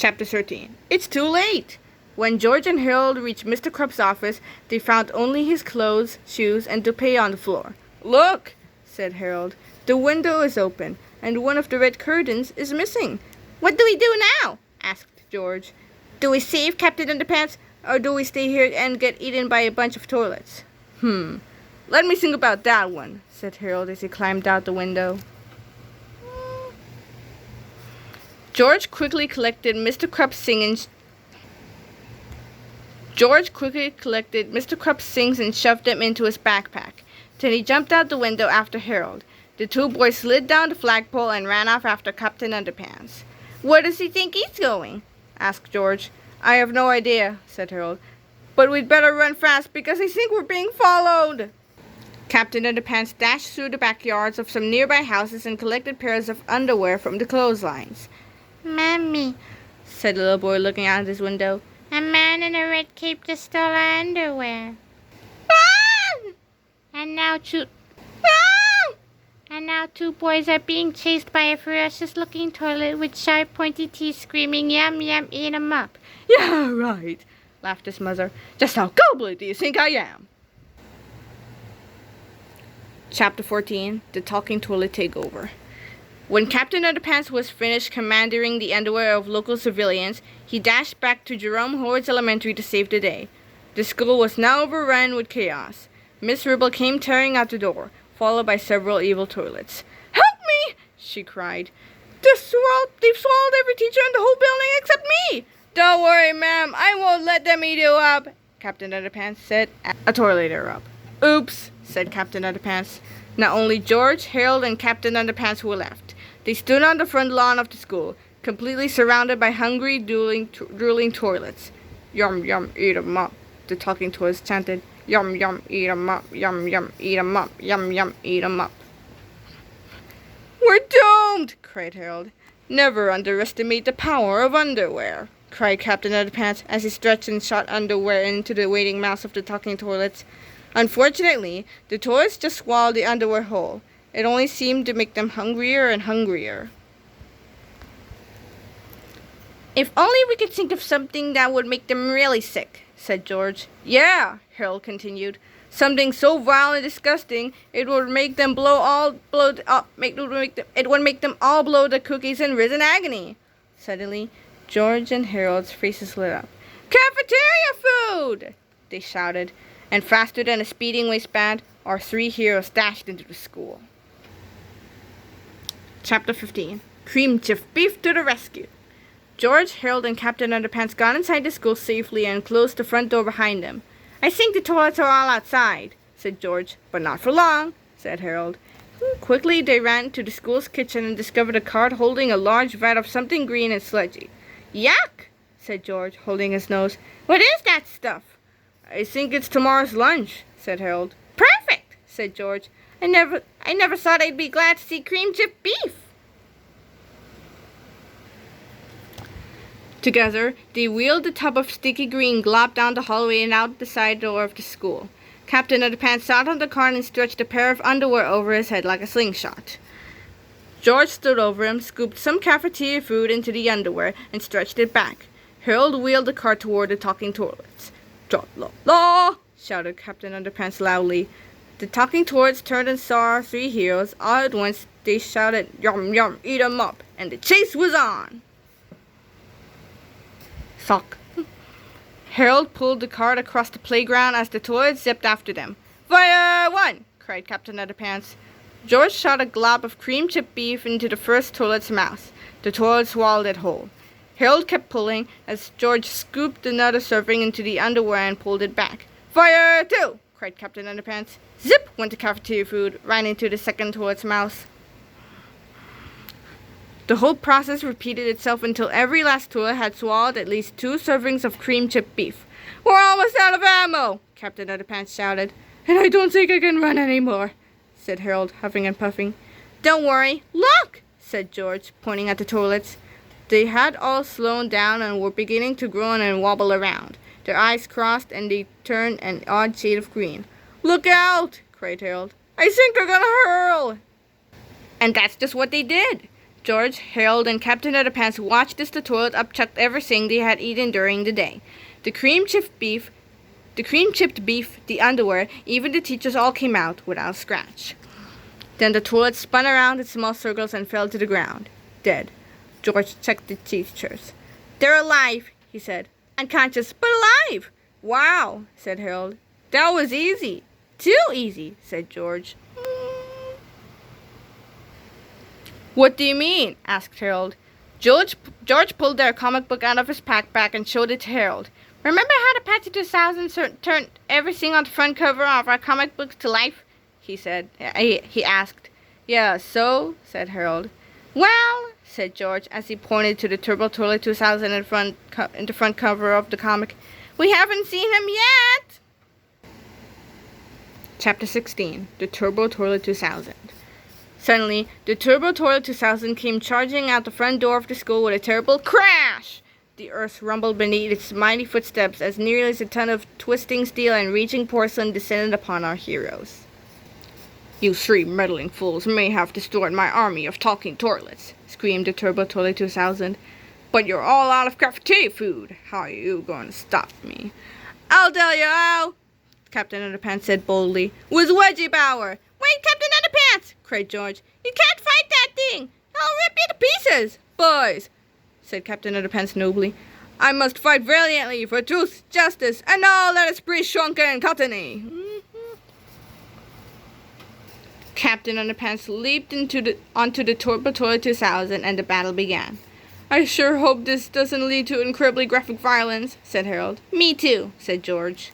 Chapter 13. It's too late! When George and Harold reached Mr. Krupp's office, they found only his clothes, shoes, and toupee on the floor. "Look!" said Harold. "The window is open, and one of the red curtains is missing." "What do we do now?" asked George. "Do we save Captain Underpants, or do we stay here and get eaten by a bunch of toilets?" Let me think about that one," said Harold as he climbed out the window. George quickly collected Mr. Krupp's things and shoved them into his backpack. Then he jumped out the window after Harold. The two boys slid down the flagpole and ran off after Captain Underpants. "Where does he think he's going?" asked George. "I have no idea," said Harold. "But we'd better run fast because I think we're being followed." Captain Underpants dashed through the backyards of some nearby houses and collected pairs of underwear from the clotheslines. "Mommy," said the little boy looking out his window. "a man in a red cape just stole our underwear. Run! And now two Run! boys are being chased by a ferocious-looking toilet with sharp, pointy teeth screaming, 'Yum, yum, eat 'em up.'" Yeah, right, laughed his mother. "Just how gullible do you think I am?" Chapter 14. The Talking Toilet Takeover. When Captain Underpants was finished commandeering the underwear of local civilians, he dashed back to Jerome Howard's Elementary to save the day. The school was now overrun with chaos. Miss Ribble came tearing out the door, followed by several evil toilets. "Help me!" she cried. They've swallowed every teacher in the whole building except me!" "Don't worry, ma'am, I won't let them eat you up," Captain Underpants said. A toilet erupted. "Oops," said Captain Underpants. Not only George, Harold, and Captain Underpants were left. They stood on the front lawn of the school, completely surrounded by hungry, drooling toilets. "Yum, yum, eat 'em up," the talking toilets chanted. "Yum, yum, eat 'em up. Yum, yum, eat 'em up. Yum, yum, eat 'em up." "We're doomed!" cried Harold. "Never underestimate the power of underwear," cried Captain Underpants as he stretched and shot underwear into the waiting mouths of the talking toilets. Unfortunately, the toilets just swallowed the underwear whole. It only seemed to make them hungrier and hungrier. "If only we could think of something that would make them really sick," said George. "Yeah," Harold continued. "Something so vile and disgusting it would make them it would make them all blow the cookies in risen agony." Suddenly, George and Harold's faces lit up. "Cafeteria food!" they shouted, and faster than a speeding waistband, our three heroes dashed into the school. Chapter 15. Cream Chip Beef to the Rescue. George, Harold, and Captain Underpants got inside the school safely and closed the front door behind them. "I think the toilets are all outside," said George. "But not for long," said Harold. Quickly they ran to the school's kitchen and discovered a cart holding a large vat of something green and sludgy. "Yuck!" said George, holding his nose. "What is that stuff?" "I think it's tomorrow's lunch," said Harold. "Perfect," said George. I never thought I'd be glad to see cream chip beef." Together, they wheeled the tub of sticky green glop down the hallway and out the side door of the school. Captain Underpants sat on the cart and stretched a pair of underwear over his head like a slingshot. George stood over him, scooped some cafeteria food into the underwear, and stretched it back. Harold wheeled the cart toward the talking toilets. "Tra-la-la!" shouted Captain Underpants loudly. The talking toilets turned and saw our three heroes. All at once, they shouted, "Yum, yum, eat 'em up!" and the chase was on. Thunk. Harold pulled the cart across the playground as the toilets zipped after them. "Fire one!" cried Captain Underpants. George shot a glob of cream chip beef into the first toilet's mouth. The toilet swallowed it whole. Harold kept pulling as George scooped another serving into the underwear and pulled it back. "Fire two!" cried Captain Underpants. Zip went the cafeteria food right into the second toilet's mouth. The whole process repeated itself until every last toilet had swallowed at least 2 servings of cream chip beef. "We're almost out of ammo!" Captain Underpants shouted. "And I don't think I can run anymore," said Harold, huffing and puffing. "Don't worry. Look!" said George, pointing at the toilets. They had all slowed down and were beginning to groan and wobble around. Their eyes crossed and they turned an odd shade of green. "Look out!" cried Harold. "I think they're gonna hurl!" And that's just what they did. George, Harold, and Captain Underpants watched as the toilet upchucked everything they had eaten during the day. The cream-chipped beef, the underwear, even the teachers all came out without a scratch. Then the toilet spun around in small circles and fell to the ground, dead. George checked the teachers. "They're alive," he said. "Unconscious, but alive." "Wow," said Harold. "That was easy." "Too easy," said George. "What do you mean?" asked Harold. George pulled their comic book out of his backpack and showed it to Harold. "Remember how the Patsy 2000 turned everything on the front cover of our comic books to life?" he said. He asked. "Yeah, so?" said Harold. "Well," said George as he pointed to the Turbo Toilet 2000 in the front cover of the comic, "we haven't seen him yet." Chapter 16. The Turbo Toilet 2000. Suddenly, the Turbo Toilet 2000 came charging out the front door of the school with a terrible crash. The earth rumbled beneath its mighty footsteps as nearly as a ton of twisting steel and reaching porcelain descended upon our heroes. "You three meddling fools may have destroyed my army of talking toilets," screamed the Turbo Toilet 2000. "But you're all out of cafeteria food. How are you going to stop me?" "I'll tell you how," Captain Underpants said boldly. "With Wedgie Power." "Wait, Captain Underpants!" cried George. "You can't fight that thing! I'll rip you to pieces!" "Boys," said Captain Underpants nobly, "I must fight valiantly for truth, justice, and all that is pre-shrunken and cottony." Captain Underpants leaped onto the Turbo Toilet 2000 and the battle began. "I sure hope this doesn't lead to incredibly graphic violence," said Harold. "Me too," said George.